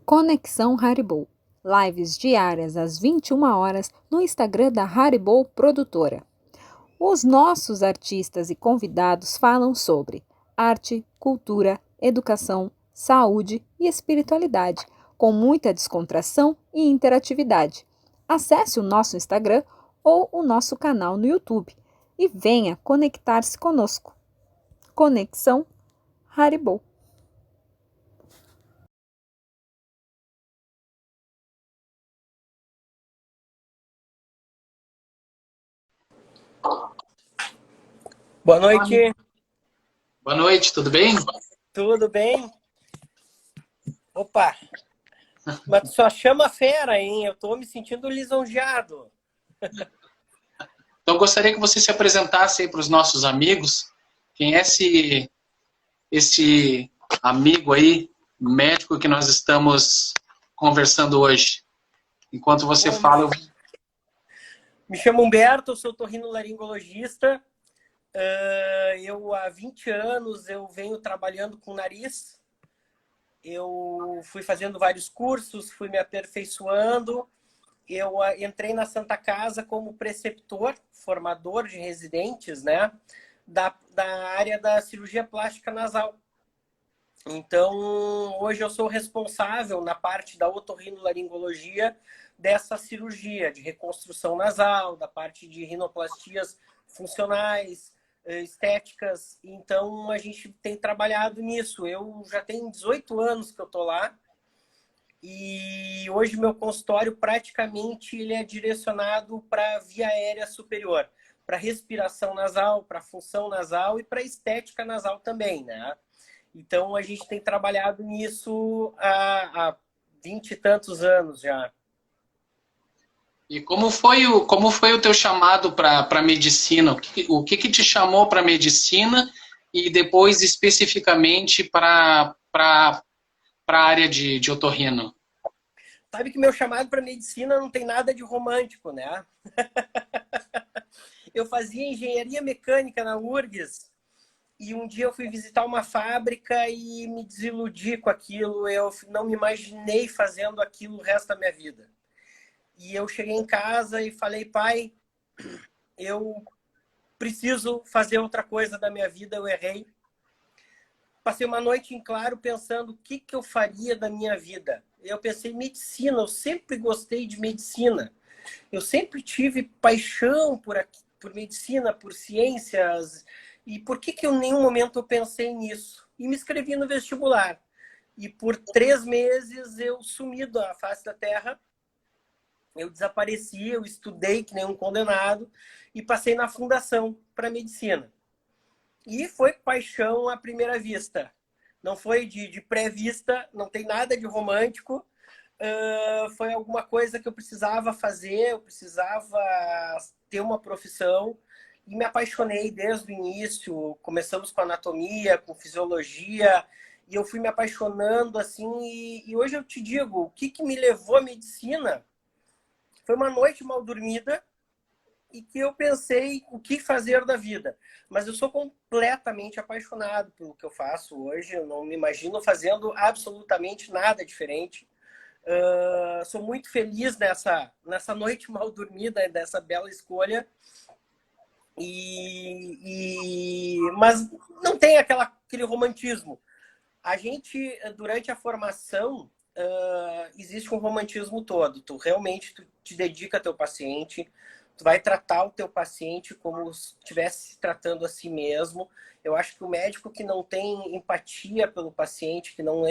Conexão Haribo. Lives diárias às 21 horas no Instagram da Haribo Produtora. Os nossos artistas e convidados falam sobre arte, cultura, educação, saúde e espiritualidade, com muita descontração e interatividade. Acesse o nosso Instagram ou o nosso canal no YouTube e venha conectar-se conosco. Conexão Haribo. Boa noite. Boa noite, tudo bem? Tudo bem? Opa! Mas tu só chama fera, hein? Eu tô me sentindo lisonjeado. Então, eu gostaria que você se apresentasse aí para os nossos amigos. Quem é esse amigo aí, médico, que nós estamos conversando hoje? Enquanto você fala, eu... Me chamo Humberto, eu sou otorrinolaringologista. Eu, há 20 anos, eu venho trabalhando com nariz. Eu fui fazendo vários cursos, fui me aperfeiçoando. Eu entrei na Santa Casa como preceptor, formador de residentes, né? Da área da cirurgia plástica nasal. Então, hoje eu sou responsável na parte da otorrinolaringologia dessa cirurgia de reconstrução nasal, da parte de rinoplastias funcionais, estéticas. Então, a gente tem trabalhado nisso. Eu já tenho 18 anos que eu estou lá e hoje meu consultório praticamente ele é direcionado para a via aérea superior, para respiração nasal, para função nasal e para estética nasal também, né? Então, a gente tem trabalhado nisso há 20 e tantos anos já. E como foi o teu chamado para a medicina? O que te chamou para a medicina e depois especificamente para a área de otorrino? Sabe que meu chamado para medicina não tem nada de romântico, né? Eu fazia engenharia mecânica na URGS e um dia eu fui visitar uma fábrica e me desiludi com aquilo. Eu não me imaginei fazendo aquilo o resto da minha vida. E eu cheguei em casa e falei, pai, eu preciso fazer outra coisa da minha vida, eu errei. Passei uma noite em claro pensando o que eu faria da minha vida. Eu pensei, medicina, eu sempre gostei de medicina. Eu sempre tive paixão por medicina, por ciências. E por que em nenhum momento eu pensei nisso? E me inscrevi no vestibular. E por 3 meses eu sumi da face da terra. Eu desapareci, eu estudei que nem um condenado e passei na fundação para medicina. E foi paixão à primeira vista. Não foi de pré-vista, não tem nada de romântico. Foi alguma coisa que eu precisava fazer, eu precisava ter uma profissão. E me apaixonei desde o início. Começamos com anatomia, com fisiologia. E eu fui me apaixonando assim. E hoje eu te digo, o que me levou à medicina foi uma noite mal dormida e que eu pensei o que fazer da vida. Mas eu sou completamente apaixonado pelo que eu faço hoje. Eu não me imagino fazendo absolutamente nada diferente. Sou muito feliz nessa noite mal dormida, dessa bela escolha. Mas não tem aquele romantismo. A gente, durante a formação, existe um romantismo todo. Tu realmente te dedica ao teu paciente, tu vai tratar o teu paciente como se estivesse tratando a si mesmo. Eu acho que o médico que não tem empatia pelo paciente, que não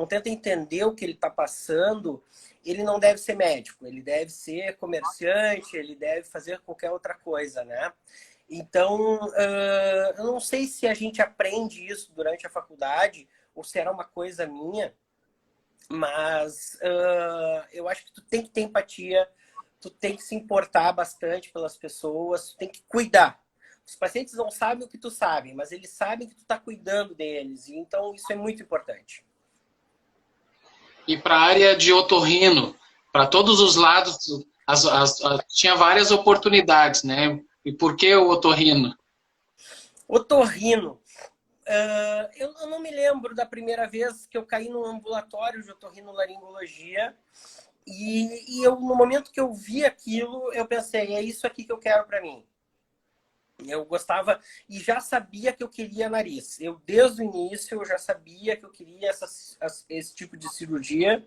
tenta entender o que ele está passando, ele não deve ser médico, ele deve ser comerciante, ele deve fazer qualquer outra coisa, né? Então, eu não sei se a gente aprende isso durante a faculdade ou se era uma coisa minha, mas eu acho que tu tem que ter empatia, tu tem que se importar bastante pelas pessoas, tu tem que cuidar. Os pacientes não sabem o que tu sabe, mas eles sabem que tu está cuidando deles. E então, isso é muito importante. E para a área de otorrino, para todos os lados, tinha várias oportunidades, né? E por que o otorrino? Otorrino. Eu não me lembro da primeira vez que eu caí num ambulatório de otorrinolaringologia eu, no momento que eu vi aquilo, eu pensei, é isso aqui que eu quero para mim. Eu gostava e já sabia que eu queria nariz. Eu, desde o início, eu já sabia que eu queria esse tipo de cirurgia.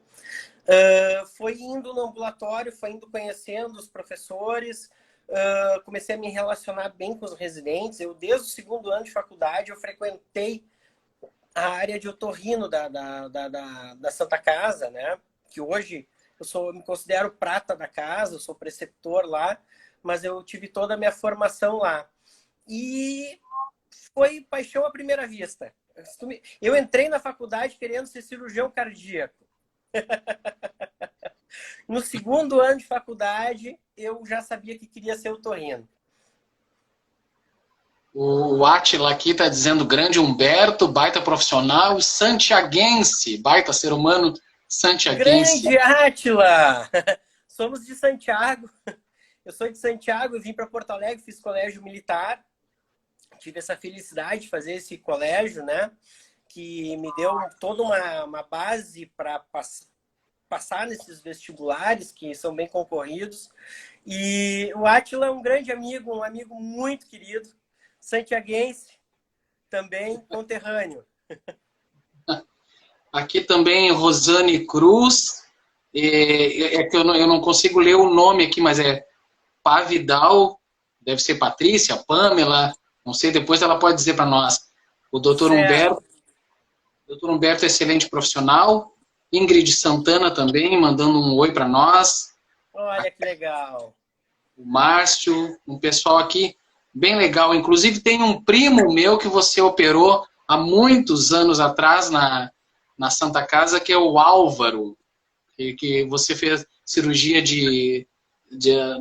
Foi indo no ambulatório, foi indo conhecendo os professores, comecei a me relacionar bem com os residentes. Eu, desde o segundo ano de faculdade, eu frequentei a área de otorrino da Santa Casa, né? Que hoje eu me considero prata da casa, eu sou preceptor lá, mas eu tive toda a minha formação lá. E foi paixão à primeira vista. Eu entrei na faculdade querendo ser cirurgião cardíaco. No segundo ano de faculdade, eu já sabia que queria ser otorrino. O Átila aqui está dizendo grande Humberto, baita profissional, santiaguense, baita ser humano santiaguense. Grande Átila! Somos de Santiago. Eu sou de Santiago, eu vim para Porto Alegre, fiz colégio militar. Tive essa felicidade de fazer esse colégio, né? Que me deu toda uma base para passar nesses vestibulares, que são bem concorridos. E o Átila é um grande amigo, um amigo muito querido, santiaguense, também conterrâneo. Aqui também Rosane Cruz, é que eu não consigo ler o nome aqui, mas é Pavidal, deve ser Patrícia, Pamela, não sei, depois ela pode dizer para nós. O doutor Humberto é excelente profissional, Ingrid Santana também, mandando um oi para nós. Olha que legal. O Márcio, um pessoal aqui bem legal. Inclusive tem um primo meu que você operou há muitos anos atrás na Santa Casa, que é o Álvaro, que você fez cirurgia de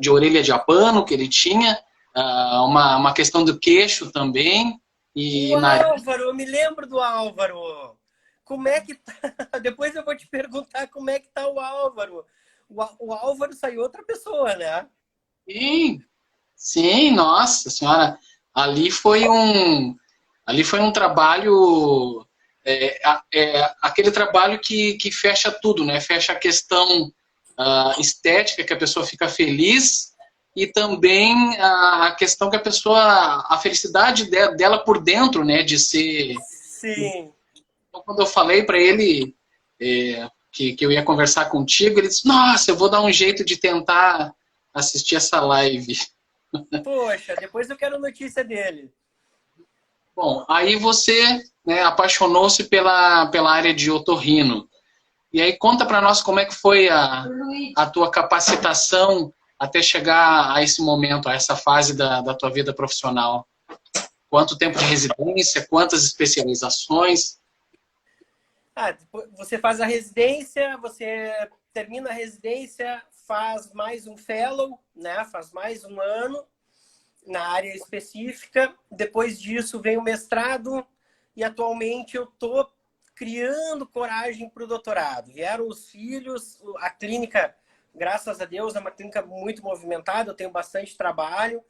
orelha de abano, que ele tinha, uma questão do queixo também. E O Álvaro, eu me lembro do Álvaro. Como é que tá? Depois eu vou te perguntar como é que tá o Álvaro. O Álvaro saiu outra pessoa, né? Sim, sim, nossa senhora. Ali foi um trabalho, aquele trabalho que fecha tudo, né? Fecha a questão estética, que a pessoa fica feliz, e também a questão que a felicidade dela por dentro, né? De ser. Sim. Então, quando eu falei para ele que eu ia conversar contigo, ele disse: Nossa, eu vou dar um jeito de tentar assistir essa live. Poxa, depois eu quero notícia dele. Bom, aí você, né, apaixonou-se pela área de otorrino. E aí conta para nós como é que foi a tua capacitação até chegar a esse momento, a essa fase da tua vida profissional. Quanto tempo de residência, quantas especializações? Você faz a residência, você termina a residência, faz mais um fellow, né? Faz mais um ano na área específica. Depois disso vem o mestrado e atualmente eu estou criando coragem para o doutorado. Vieram os filhos, a clínica, graças a Deus, é uma clínica muito movimentada, eu tenho bastante trabalho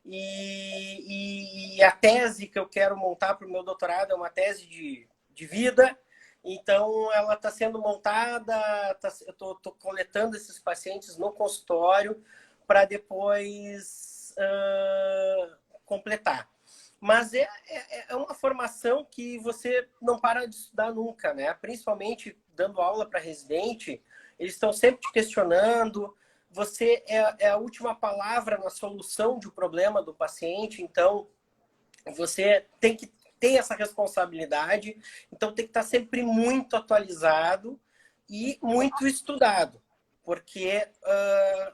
e a tese que eu quero montar para o meu doutorado é uma tese de vida. Então, ela está sendo montada, eu estou coletando esses pacientes no consultório para depois completar. Mas é uma formação que você não para de estudar nunca, né? Principalmente dando aula para residente, eles estão sempre te questionando. Você é a última palavra na solução de um problema do paciente, então você tem que ter essa responsabilidade, então tem que estar sempre muito atualizado e muito estudado, porque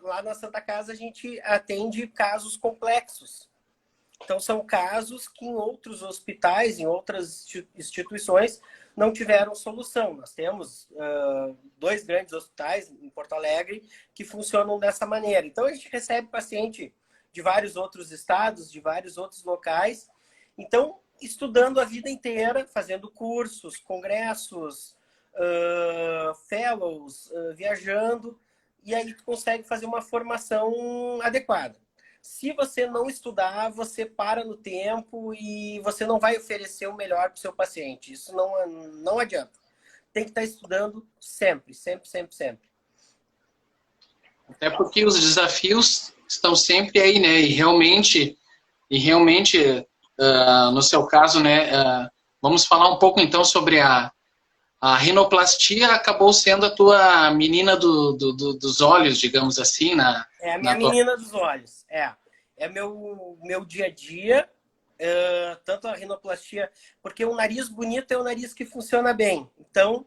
lá na Santa Casa a gente atende casos complexos. Então, são casos que em outros hospitais, em outras instituições, não tiveram solução. Nós temos 2 grandes hospitais em Porto Alegre que funcionam dessa maneira. Então, a gente recebe paciente de vários outros estados, de vários outros locais. Então, estudando a vida inteira, fazendo cursos, congressos, fellows, viajando, e aí tu consegue fazer uma formação adequada. Se você não estudar, você para no tempo e você não vai oferecer o melhor para o seu paciente. Isso não adianta. Tem que estar estudando sempre, sempre, sempre, sempre. Até porque os desafios estão sempre aí, né? E realmente no seu caso, né? Vamos falar um pouco então sobre a rinoplastia acabou sendo a tua menina dos olhos, digamos assim, É a minha na tua... menina dos olhos. É meu dia a dia. Tanto a rinoplastia, porque o nariz bonito é o nariz que funciona bem. Então,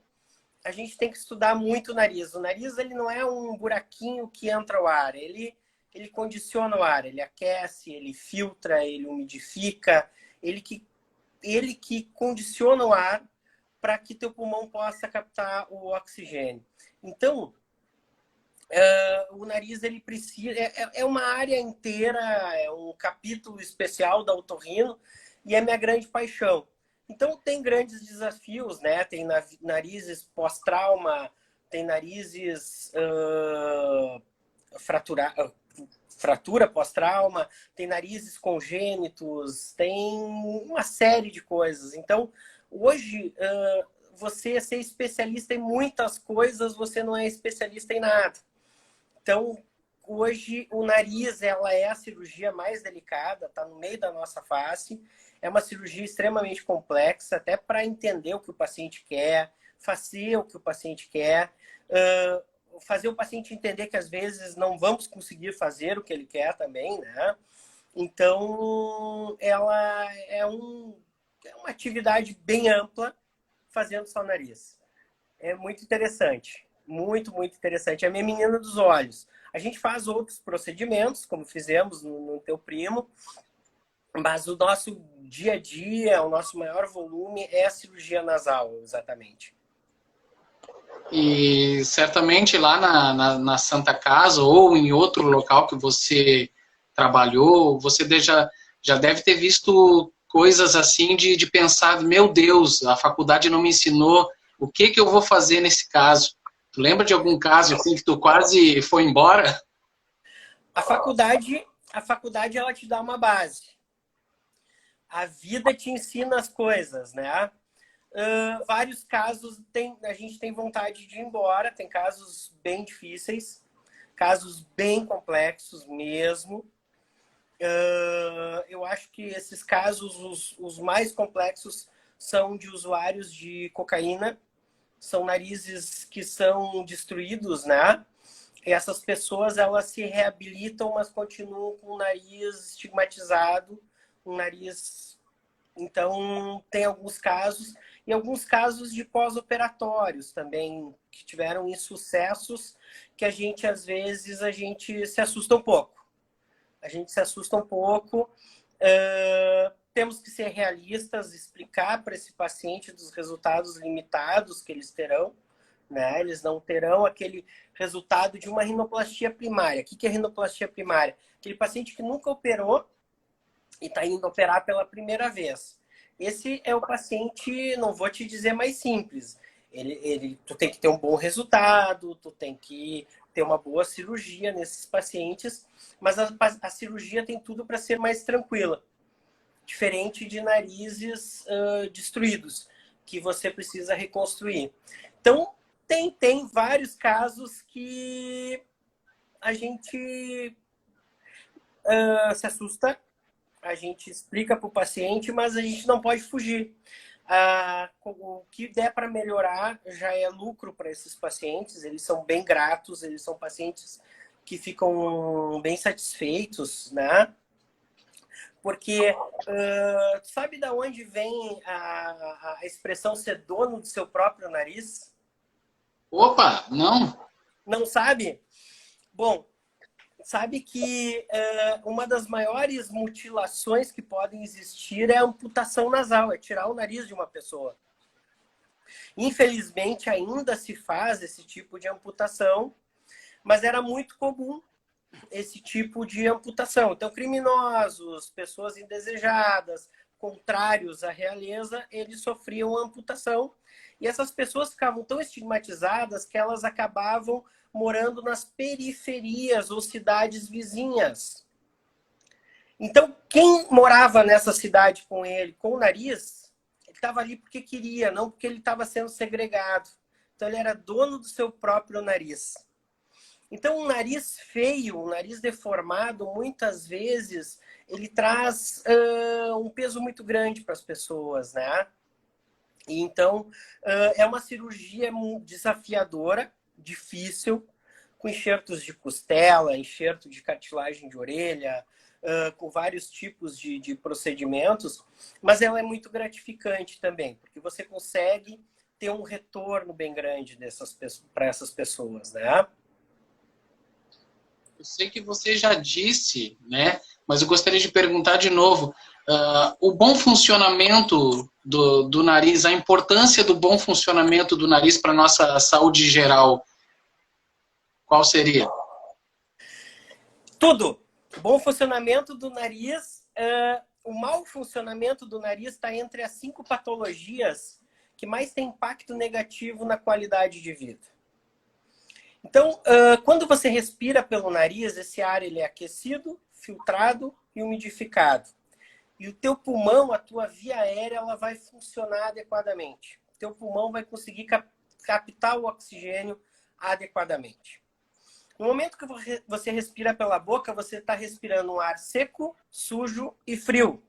a gente tem que estudar muito o nariz. O nariz, ele não é um buraquinho que entra o ar. Ele condiciona o ar. Ele aquece, ele filtra, ele umidifica. Ele que condiciona o ar para que teu pulmão possa captar o oxigênio. Então, o nariz, ele precisa... É uma área inteira, é um capítulo especial da otorrino e é minha grande paixão. Então, tem grandes desafios, né? Tem narizes pós-trauma, tem narizes fratura pós-trauma, tem narizes congênitos, tem uma série de coisas. Então, hoje, você ser especialista em muitas coisas, você não é especialista em nada. Então, hoje, o nariz, ela é a cirurgia mais delicada, está no meio da nossa face. É uma cirurgia extremamente complexa, até para entender o que o paciente quer, fazer o que o paciente quer, fazer o paciente entender que, às vezes, não vamos conseguir fazer o que ele quer também, né? Então, ela é uma atividade bem ampla, fazendo só o nariz. É muito interessante. Muito, muito interessante. É a minha menina dos olhos. A gente faz outros procedimentos, como fizemos no teu primo, mas o nosso dia a dia, o nosso maior volume é a cirurgia nasal, exatamente. E certamente lá na Santa Casa ou em outro local que você trabalhou, você já deve ter visto coisas assim de pensar, meu Deus, a faculdade não me ensinou, o que eu vou fazer nesse caso? Tu lembra de algum caso assim que tu quase foi embora? A faculdade ela te dá uma base. A vida te ensina as coisas, né? Vários casos a gente tem vontade de ir embora, tem casos bem difíceis, casos bem complexos mesmo. Eu acho que esses casos, os mais complexos, são de usuários de cocaína, são narizes que são destruídos, né? E essas pessoas, elas se reabilitam, mas continuam com o nariz estigmatizado, um nariz... Então, tem alguns casos, e alguns casos de pós-operatórios também, que tiveram insucessos, que a gente, às vezes, a gente se assusta um pouco. A gente se assusta um pouco. Temos que ser realistas, explicar para esse paciente dos resultados limitados que eles terão, né? Eles não terão aquele resultado de uma rinoplastia primária. O que é rinoplastia primária? Aquele paciente que nunca operou e está indo operar pela primeira vez. Esse é o paciente, não vou te dizer mais simples. Tu tem que ter um bom resultado, tu tem que ter uma boa cirurgia nesses pacientes, mas a cirurgia tem tudo para ser mais tranquila. Diferente de narizes destruídos, que você precisa reconstruir. Então, tem vários casos que a gente se assusta, a gente explica para o paciente, mas a gente não pode fugir. O que der para melhorar já é lucro para esses pacientes, eles são bem gratos, eles são pacientes que ficam bem satisfeitos, né? Porque sabe de onde vem a expressão ser dono do seu próprio nariz? Opa, não. Não sabe? Bom, sabe que uma das maiores mutilações que podem existir é a amputação nasal, é tirar o nariz de uma pessoa. Infelizmente, ainda se faz esse tipo de amputação, mas era muito comum esse tipo de amputação. Então, criminosos, pessoas indesejadas, contrários à realeza, eles sofriam amputação. E essas pessoas ficavam tão estigmatizadas que elas acabavam morando nas periferias ou cidades vizinhas. Então, quem morava nessa cidade com ele, com o nariz, ele estava ali porque queria, não porque ele estava sendo segregado. Então, ele era dono do seu próprio nariz. Então, um nariz feio, um nariz deformado, muitas vezes, ele traz um peso muito grande para as pessoas, né? E então, é uma cirurgia desafiadora, difícil, com enxertos de costela, enxerto de cartilagem de orelha, com vários tipos de procedimentos, mas ela é muito gratificante também, porque você consegue ter um retorno bem grande para essas pessoas, né? Eu sei que você já disse, né? Mas eu gostaria de perguntar de novo. O bom funcionamento do nariz, a importância do bom funcionamento do nariz para a nossa saúde geral, qual seria? Tudo. Bom funcionamento do nariz. O mau funcionamento do nariz está entre as 5 patologias que mais têm impacto negativo na qualidade de vida. Então, quando você respira pelo nariz, esse ar ele é aquecido, filtrado e umidificado. E o teu pulmão, a tua via aérea, ela vai funcionar adequadamente. O teu pulmão vai conseguir captar o oxigênio adequadamente. No momento que você respira pela boca, você está respirando um ar seco, sujo e frio.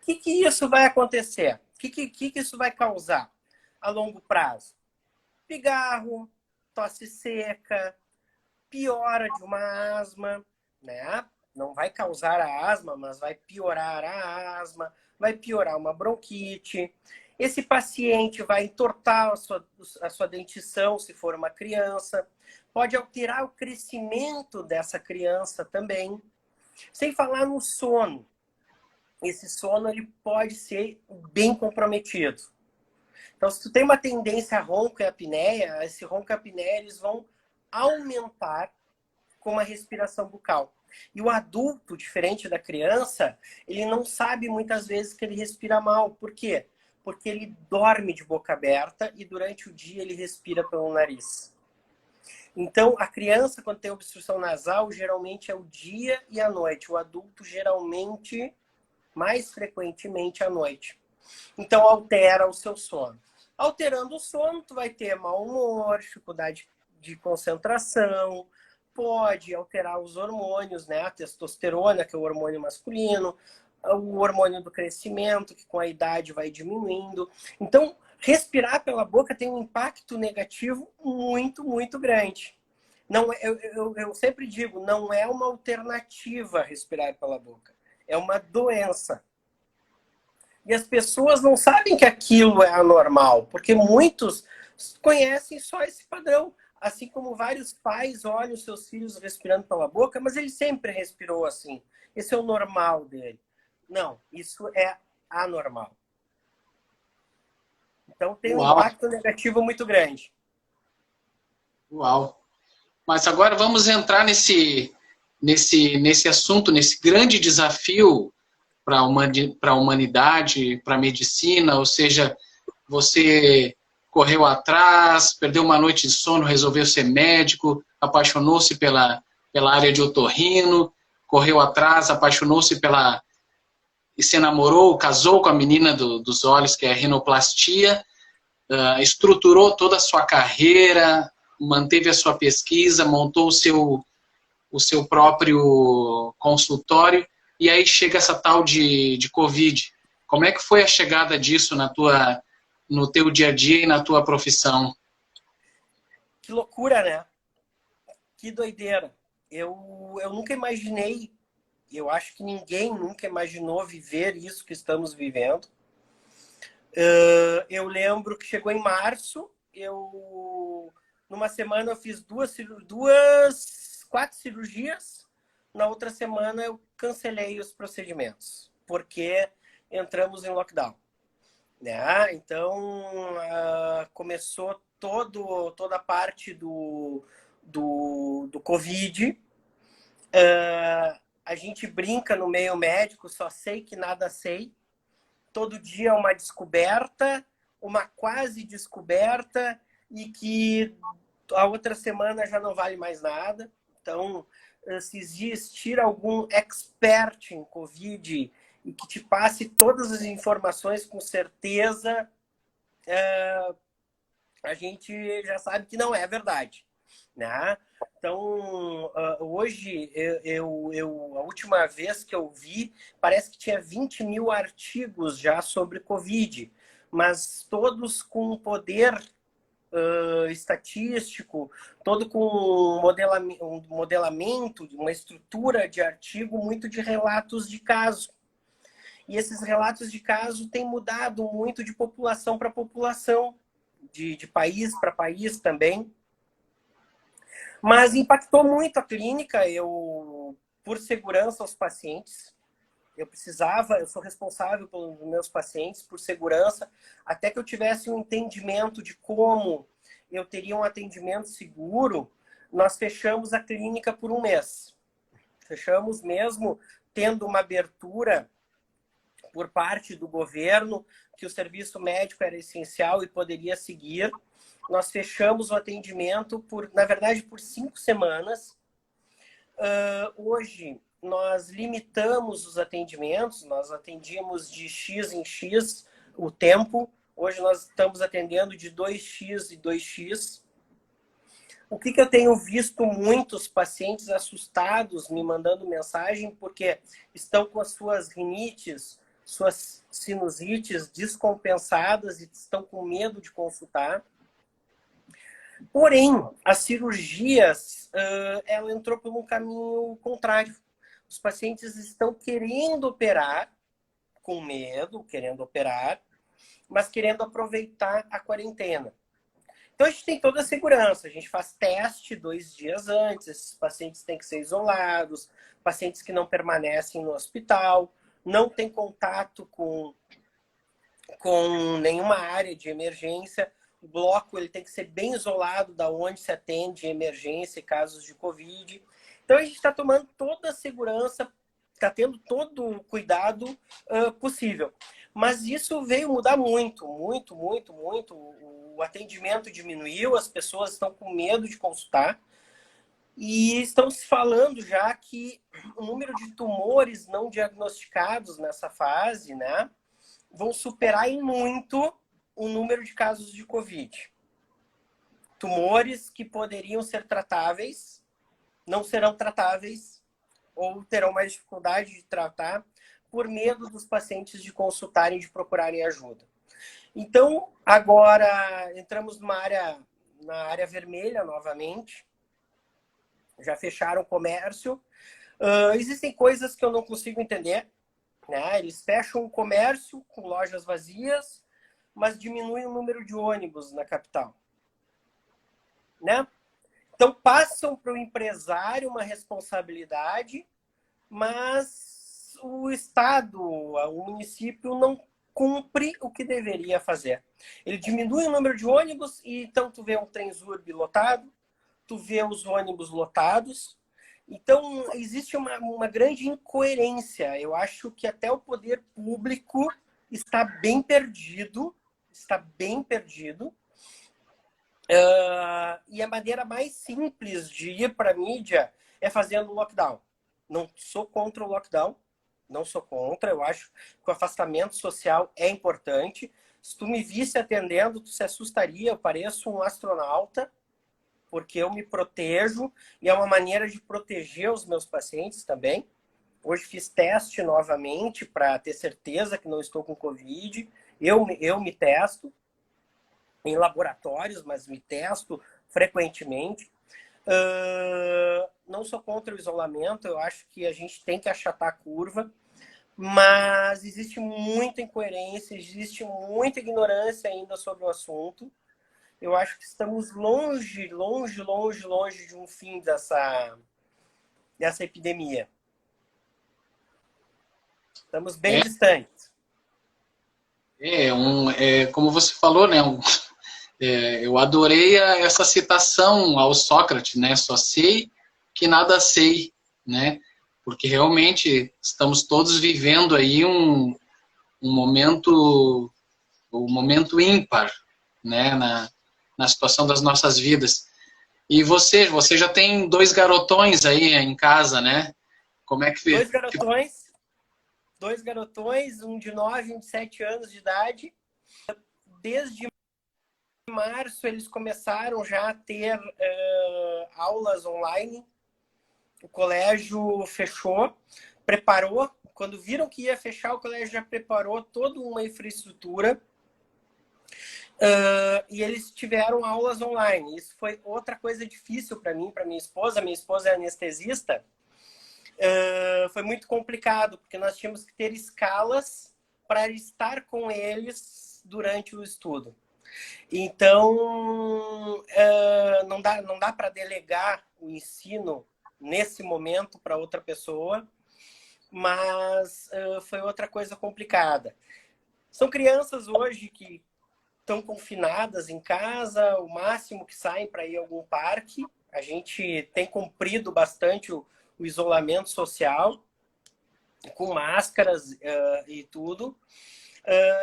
O que isso vai acontecer? O que isso vai causar a longo prazo? Pigarro, tosse seca, piora de uma asma, né? Não vai causar a asma, mas vai piorar a asma, vai piorar uma bronquite. Esse paciente vai entortar a sua dentição, se for uma criança. Pode alterar o crescimento dessa criança também. Sem falar no sono. Esse sono ele pode ser bem comprometido. Então, se tu tem uma tendência a ronco e apneia, esse ronco e apneia eles vão aumentar com uma respiração bucal. E o adulto, diferente da criança, ele não sabe muitas vezes que ele respira mal. Por quê? Porque ele dorme de boca aberta e durante o dia ele respira pelo nariz. Então, a criança, quando tem obstrução nasal, geralmente é o dia e a noite. O adulto, geralmente, mais frequentemente à noite. Então, altera o seu sono. Alterando o sono, tu vai ter mau humor, dificuldade de concentração, pode alterar os hormônios, né? A testosterona, que é o hormônio masculino, o hormônio do crescimento, que com a idade vai diminuindo. Então, respirar pela boca tem um impacto negativo muito, muito grande. Não, eu sempre digo, não é uma alternativa respirar pela boca. É uma doença. E as pessoas não sabem que aquilo é anormal, porque muitos conhecem só esse padrão. Assim como vários pais olham seus filhos respirando pela boca, mas ele sempre respirou assim. Esse é o normal dele. Não, isso é anormal. Então tem um impacto negativo muito grande. Uau! Mas agora vamos entrar nesse assunto, nesse grande desafio para a humanidade, para a medicina, ou seja, você correu atrás, perdeu uma noite de sono, resolveu ser médico, apaixonou-se pela área de otorrino, correu atrás, apaixonou-se e se namorou, casou com a menina dos olhos, que é a rinoplastia, estruturou toda a sua carreira, manteve a sua pesquisa, montou o seu próprio consultório, e aí chega essa tal de Covid. Como é que foi a chegada disso no teu dia a dia e na tua profissão? Que loucura, né? Que doideira. Eu nunca imaginei, eu acho que ninguém nunca imaginou viver isso que estamos vivendo. Eu lembro que chegou em março, numa semana eu fiz 4 cirurgias, na outra semana eu cancelei os procedimentos, porque entramos em lockdown. Né? Então, começou toda a parte do Covid. A gente brinca no meio médico, só sei que nada sei. Todo dia é uma descoberta, uma quase descoberta, e que a outra semana já não vale mais nada. Então, se existir algum expert em Covid e que te passe todas as informações com certeza, a gente já sabe que não é verdade, né? Então, hoje, a última vez que eu vi, parece que tinha 20 mil artigos já sobre Covid, mas todos com poder estatístico, todo com um modelamento, uma estrutura de artigo muito de relatos de caso. E esses relatos de caso têm mudado muito de população para população, de país para país também. Mas impactou muito a clínica, por segurança aos pacientes. Eu sou responsável pelos meus pacientes, por segurança, até que eu tivesse um entendimento de como eu teria um atendimento seguro, nós fechamos a clínica por um mês. Fechamos mesmo tendo uma abertura por parte do governo, que o serviço médico era essencial e poderia seguir. Nós fechamos o atendimento, na verdade, por 5 semanas. Hoje, nós limitamos os atendimentos, nós atendíamos de X em X o tempo. Hoje nós estamos atendendo de 2X e 2X. O que eu tenho visto muitos pacientes assustados me mandando mensagem porque estão com as suas rinites, suas sinusites descompensadas e estão com medo de consultar. Porém, as cirurgias, ela entrou por um caminho contrário. Os pacientes estão querendo operar, com medo, querendo operar, mas querendo aproveitar a quarentena. Então, a gente tem toda a segurança. A gente faz teste 2 dias antes. Esses pacientes têm que ser isolados. Pacientes que não permanecem no hospital. Não tem contato com nenhuma área de emergência. O bloco ele tem que ser bem isolado da onde se atende emergência e casos de Covid. Então, a gente está tomando toda a segurança, está tendo todo o cuidado possível. Mas isso veio mudar muito, muito, muito, muito. O atendimento diminuiu, as pessoas estão com medo de consultar. E estão se falando já que o número de tumores não diagnosticados nessa fase, né, vão superar em muito o número de casos de Covid. Tumores que poderiam ser tratáveis, não serão tratáveis, ou terão mais dificuldade de tratar, por medo dos pacientes de consultarem, de procurarem ajuda. Então, agora entramos na área vermelha novamente. Já fecharam o comércio. Existem coisas que eu não consigo entender, né? Eles fecham o comércio com lojas vazias, mas diminuem o número de ônibus na capital, né? Então, passam para o empresário uma responsabilidade, mas o Estado, o município, não cumpre o que deveria fazer. Ele diminui o número de ônibus e então tu vê um Transurb lotado, tu vê os ônibus lotados. Então, existe uma grande incoerência. Eu acho que até o poder público está bem perdido. Está bem perdido. E a maneira mais simples de ir para a mídia é fazendo lockdown. Não sou contra o lockdown. Não sou contra. Eu acho que o afastamento social é importante. Se tu me visse atendendo, tu se assustaria. Eu pareço um astronauta, porque eu me protejo e é uma maneira de proteger os meus pacientes também. Hoje fiz teste novamente para ter certeza que não estou com Covid. Eu me testo em laboratórios, mas me testo frequentemente. Não sou contra o isolamento, eu acho que a gente tem que achatar a curva, mas existe muita incoerência, existe muita ignorância ainda sobre o assunto. Eu acho que estamos longe, longe, longe, longe de um fim dessa epidemia. Estamos bem distantes. Como você falou, né? Eu adorei essa citação ao Sócrates, né? Só sei que nada sei, né? Porque realmente estamos todos vivendo aí um momento ímpar, né? Na situação das nossas vidas. E você já tem 2 garotões aí em casa, né? Como é que Dois garotões, um de 9 e um de 7 anos de idade. Desde março eles começaram já a ter aulas online. O colégio fechou, preparou. Quando viram que ia fechar, o colégio já preparou toda uma infraestrutura. E eles tiveram aulas online. Isso foi outra coisa difícil para mim, para minha esposa. Minha esposa é anestesista. Foi muito complicado, porque nós tínhamos que ter escalas para estar com eles durante o estudo. Então, não dá para delegar o ensino nesse momento para outra pessoa, mas foi outra coisa complicada. São crianças hoje que estão confinadas em casa, o máximo que saem para ir a algum parque. A gente tem cumprido bastante o isolamento social, com máscaras e tudo.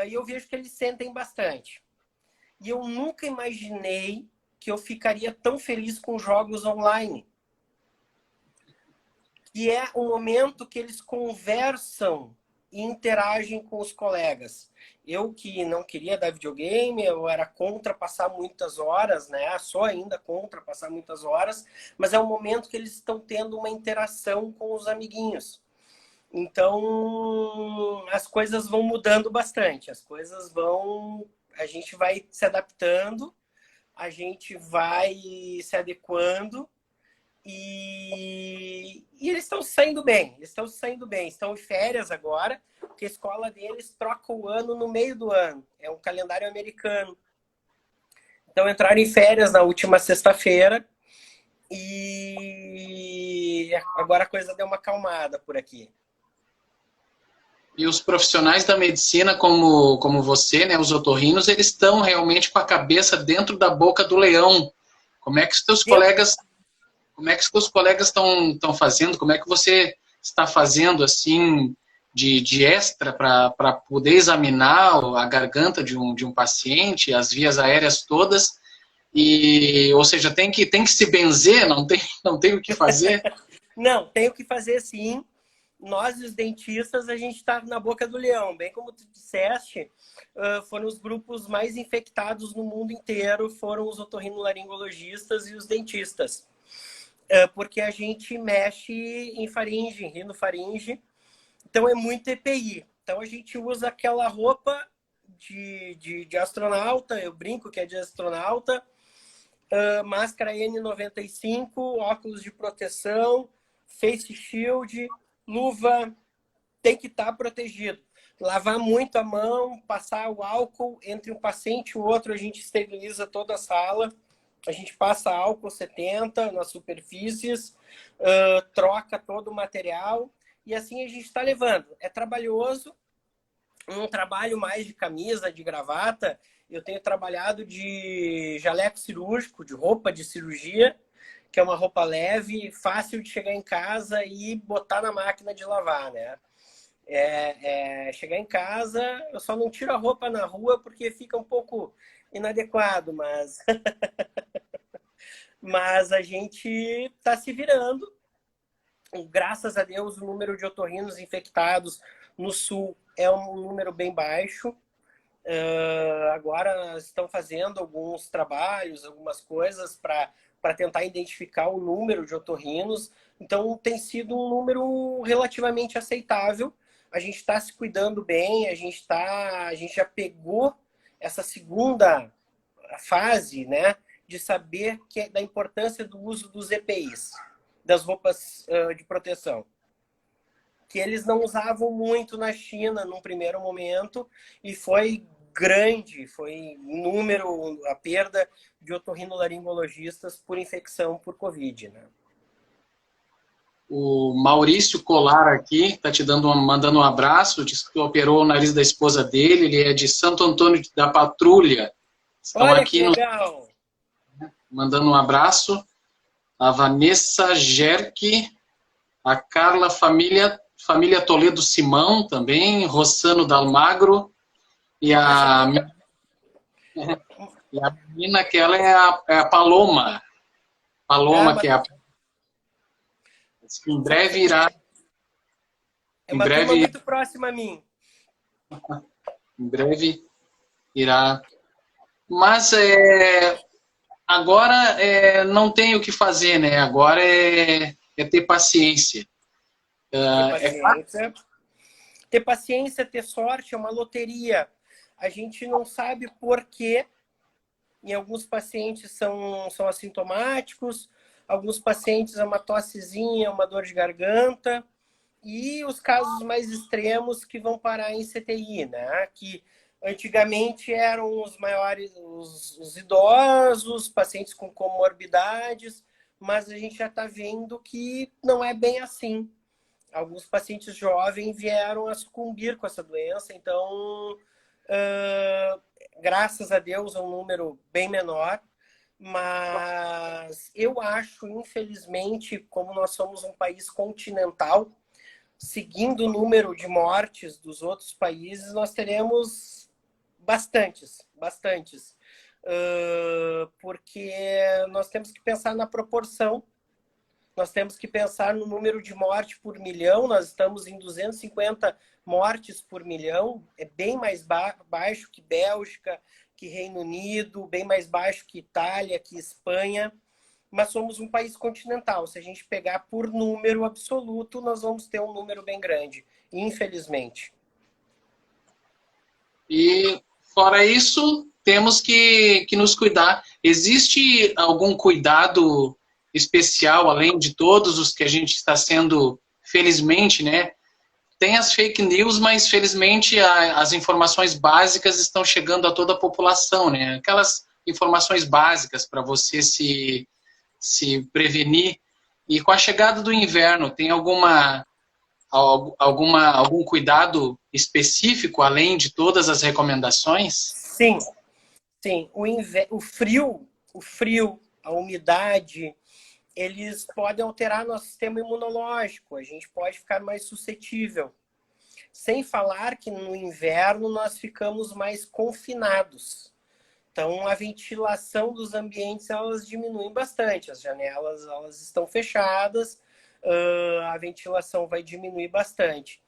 E eu vejo que eles sentem bastante. E eu nunca imaginei que eu ficaria tão feliz com jogos online. Que é o momento que eles conversam e interagem com os colegas. Eu que não queria dar videogame, eu era contra passar muitas horas, né? Sou ainda contra passar muitas horas, mas é o momento que eles estão tendo uma interação com os amiguinhos. Então, as coisas vão mudando bastante. A gente vai se adaptando, a gente vai se adequando e eles estão saindo bem. Estão em férias agora, porque a escola deles troca o ano no meio do ano. É um calendário americano. Então, entraram em férias na última sexta-feira e agora a coisa deu uma acalmada por aqui. E os profissionais da medicina, como você, né, os otorrinos, eles estão realmente com a cabeça dentro da boca do leão. Como é que os teus colegas estão fazendo? Como é que você está fazendo assim de extra para poder examinar a garganta de um paciente, as vias aéreas todas? Ou seja, tem que se benzer, não tem o que fazer? Não, tem o que fazer sim. Nós, os dentistas, a gente está na boca do leão. Bem como tu disseste, foram os grupos mais infectados no mundo inteiro, foram os otorrinolaringologistas e os dentistas. Porque a gente mexe em faringe, em rinofaringe, então é muito EPI. Então a gente usa aquela roupa de astronauta, eu brinco que é de astronauta, máscara N95, óculos de proteção, face shield, luva, tem que estar protegido. Lavar muito a mão, passar o álcool entre um paciente e o outro, a gente esteriliza toda a sala. A gente passa álcool 70 nas superfícies, troca todo o material e assim a gente está levando. É trabalhoso, um trabalho mais de camisa, de gravata. Eu tenho trabalhado de jaleco cirúrgico, de roupa de cirurgia, que é uma roupa leve, fácil de chegar em casa e botar na máquina de lavar, né? Chegar em casa, eu só não tiro a roupa na rua porque fica um pouco inadequado, mas mas a gente está se virando. Graças a Deus, o número de otorrinos infectados no sul é um número bem baixo. Agora estão fazendo alguns trabalhos, algumas coisas para tentar identificar o número de otorrinos. Então, tem sido um número relativamente aceitável. A gente está se cuidando bem, a gente já pegou essa segunda fase, né, de saber da importância do uso dos EPIs, das roupas de proteção, que eles não usavam muito na China num primeiro momento, e foi grande, foi número, a perda de otorrinolaringologistas por infecção por Covid, né? O Maurício Colar aqui está mandando um abraço, diz que operou o nariz da esposa dele, ele é de Santo Antônio da Patrulha. Estão Olha aqui que legal! mandando um abraço. A Vanessa Gerke, a Carla Família Toledo Simão também, Rossano Dalmagro, e a menina que ela é a Paloma. Paloma, mas que é a... Em breve irá... é Em uma turma breve, muito próxima a mim. em breve irá... Mas agora não tem o que fazer, né? Agora é ter paciência. Ter É claro. paciência. Ter paciência, ter sorte, é uma loteria. A gente não sabe por quê. Em alguns pacientes são assintomáticos, alguns pacientes é uma tossezinha, uma dor de garganta, e os casos mais extremos que vão parar em CTI, né? Que antigamente eram os maiores, os idosos, pacientes com comorbidades, mas a gente já está vendo que não é bem assim. Alguns pacientes jovens vieram a sucumbir com essa doença, então, graças a Deus, é um número bem menor, mas eu acho, infelizmente, como nós somos um país continental, seguindo o número de mortes dos outros países, nós teremos bastantes. Porque nós temos que pensar na proporção, nós temos que pensar no número de mortes por milhão, nós estamos em 250 mortes por milhão, é bem mais baixo que Bélgica, que Reino Unido, bem mais baixo que Itália, que Espanha, mas somos um país continental. Se a gente pegar por número absoluto, nós vamos ter um número bem grande, infelizmente. E, fora isso, temos que nos cuidar. Existe algum cuidado especial, além de todos os que a gente está sendo, felizmente, né? Tem as fake news, mas felizmente as informações básicas estão chegando a toda a população, né? Aquelas informações básicas para você se prevenir. E com a chegada do inverno, tem algum cuidado específico, além de todas as recomendações? Sim, sim. O frio, a umidade, eles podem alterar nosso sistema imunológico. A gente pode ficar mais suscetível. Sem falar que no inverno nós ficamos mais confinados. Então, a ventilação dos ambientes, elas diminuem bastante. As janelas, elas estão fechadas, a ventilação vai diminuir bastante.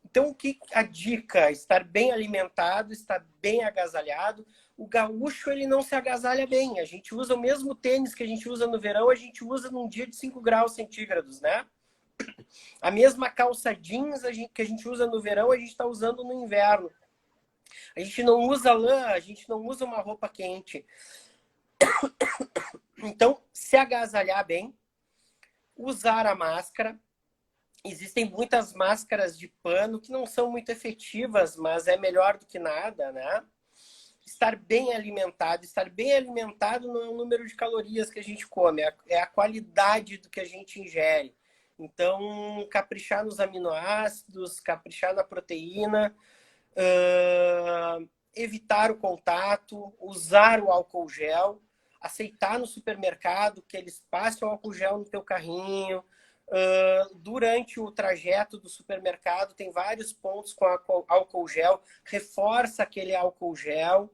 Então, o que a dica? Estar bem alimentado, estar bem agasalhado. O gaúcho, ele não se agasalha bem. A gente usa o mesmo tênis que a gente usa no verão, a gente usa num dia de 5 graus centígrados, né? A mesma calça jeans que a gente usa no verão, a gente está usando no inverno. A gente não usa lã, a gente não usa uma roupa quente. Então, se agasalhar bem, usar a máscara. Existem muitas máscaras de pano que não são muito efetivas, mas é melhor do que nada, né? Estar bem alimentado. Estar bem alimentado não é o número de calorias que a gente come, é a qualidade do que a gente ingere. Então, caprichar nos aminoácidos, caprichar na proteína, evitar o contato, usar o álcool gel, aceitar no supermercado que eles passem o álcool gel no teu carrinho. Durante o trajeto do supermercado tem vários pontos com álcool gel, reforça aquele álcool gel.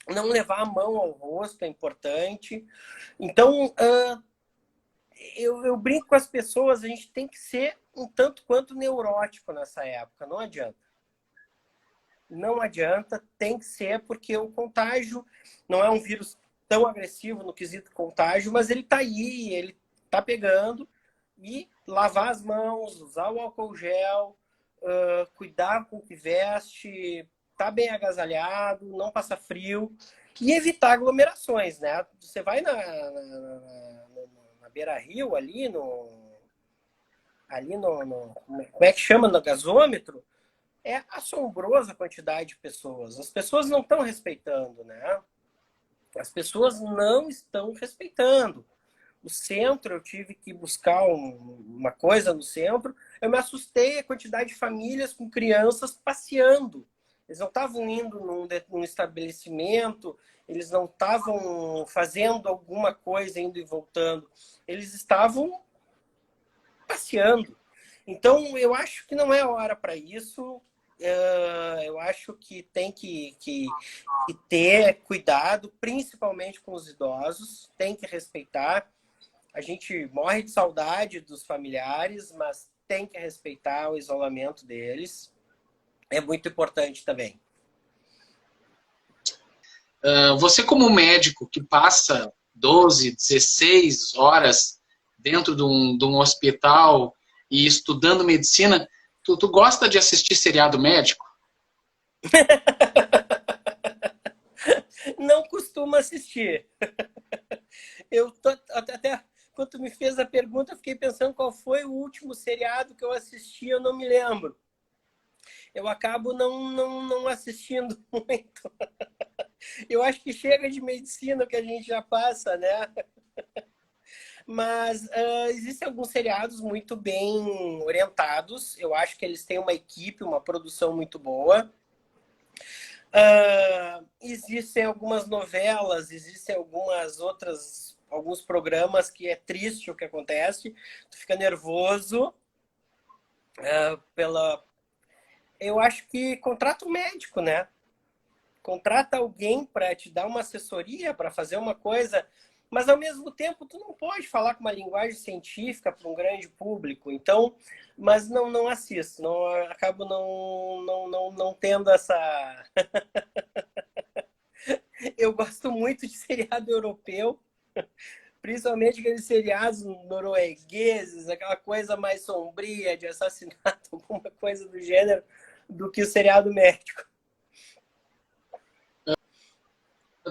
Não levar a mão ao rosto é importante. Então, eu brinco com as pessoas, a gente tem que ser um tanto quanto neurótico nessa época, não adianta. Não adianta, tem que ser, porque o contágio não é um vírus tão agressivo no quesito contágio, mas ele está aí, ele está pegando, e lavar as mãos, usar o álcool gel, cuidar com o que veste, tá bem agasalhado, não passar frio e evitar aglomerações, né? Você vai na Beira-Rio, ali no... Como é que chama? No gasômetro? É assombrosa a quantidade de pessoas. As pessoas não estão respeitando, né? As pessoas não estão respeitando. O centro, eu tive que buscar uma coisa no centro, eu me assustei a quantidade de famílias com crianças passeando. Eles não estavam indo num estabelecimento, eles não estavam fazendo alguma coisa, indo e voltando. Eles estavam passeando. Então, eu acho que não é hora para isso. Eu acho que tem que ter cuidado, principalmente com os idosos, tem que respeitar. A gente morre de saudade dos familiares, mas tem que respeitar o isolamento deles. É muito importante também. Você, como médico que passa 12, 16 horas dentro de um hospital e estudando medicina, tu gosta de assistir seriado médico? Não costumo assistir. Até quando tu me fez a pergunta, eu fiquei pensando qual foi o último seriado que eu assisti, eu não me lembro. Eu acabo não assistindo muito. Eu acho que chega de medicina que a gente já passa, né? Mas existem alguns seriados muito bem orientados. Eu acho que eles têm uma equipe, uma produção muito boa. Existem algumas novelas, existem alguns programas que é triste o que acontece. Tu fica nervoso Eu acho que contrata um médico, né? Contrata alguém para te dar uma assessoria, para fazer uma coisa, mas ao mesmo tempo tu não pode falar com uma linguagem científica para um grande público. Então, mas não assisto, acabo não tendo essa. Eu gosto muito de seriado europeu, principalmente aqueles seriados noruegueses, aquela coisa mais sombria de assassinato, alguma coisa do gênero, do que o seriado médico.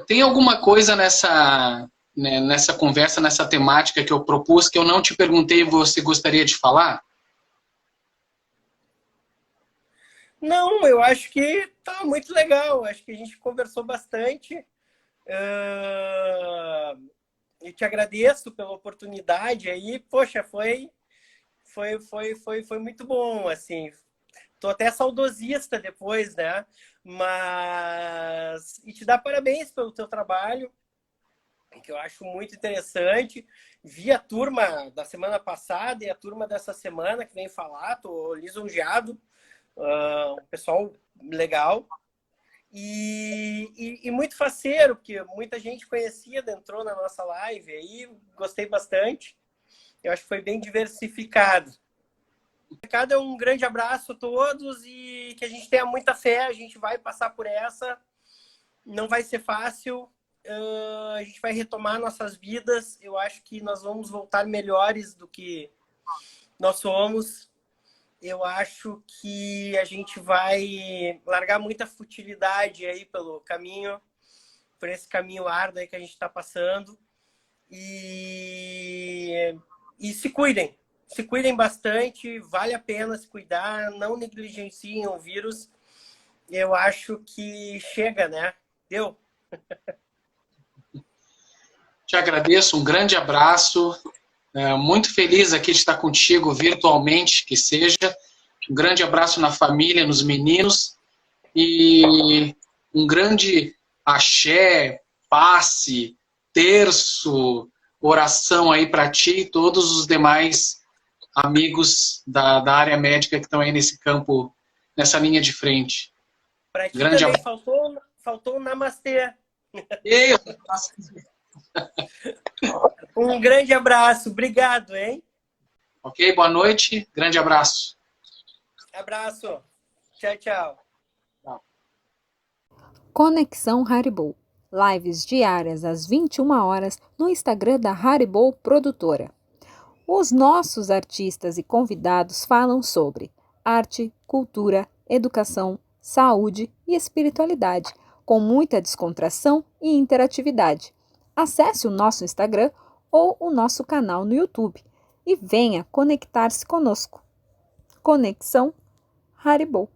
Tem alguma coisa nessa conversa, nessa temática que eu propus, que eu não te perguntei e você gostaria de falar? Não, eu acho que tá muito legal. Acho que a gente conversou bastante. Eu te agradeço pela oportunidade aí. Poxa, foi muito bom, assim. Tô até saudosista depois, né? E te dar parabéns pelo teu trabalho, que eu acho muito interessante. Vi a turma da semana passada e a turma dessa semana que vem falar. Tô lisonjeado. Um pessoal legal. E muito faceiro, porque muita gente conhecida entrou na nossa live aí. Gostei bastante. Eu acho que foi bem diversificado. Cada um grande abraço a todos e que a gente tenha muita fé, a gente vai passar por essa, não vai ser fácil, a gente vai retomar nossas vidas, eu acho que nós vamos voltar melhores do que nós somos, eu acho que a gente vai largar muita futilidade aí pelo caminho, por esse caminho árduo aí que a gente está passando e se cuidem. Se cuidem bastante, vale a pena se cuidar, não negligenciem o vírus. Eu acho que chega, né? Deu. Te agradeço, um grande abraço. Muito feliz aqui de estar contigo virtualmente, que seja. Um grande abraço na família, nos meninos. E um grande axé, passe, terço, oração aí para ti e todos os demais amigos da área médica que estão aí nesse campo, nessa linha de frente. Para ti grande também faltou o namastê. Um grande abraço. Obrigado, hein? Ok, boa noite. Grande abraço. Abraço. Tchau, tchau. Conexão Haribo. Lives diárias às 21 horas no Instagram da Haribo Produtora. Os nossos artistas e convidados falam sobre arte, cultura, educação, saúde e espiritualidade, com muita descontração e interatividade. Acesse o nosso Instagram ou o nosso canal no YouTube e venha conectar-se conosco. Conexão Haribo.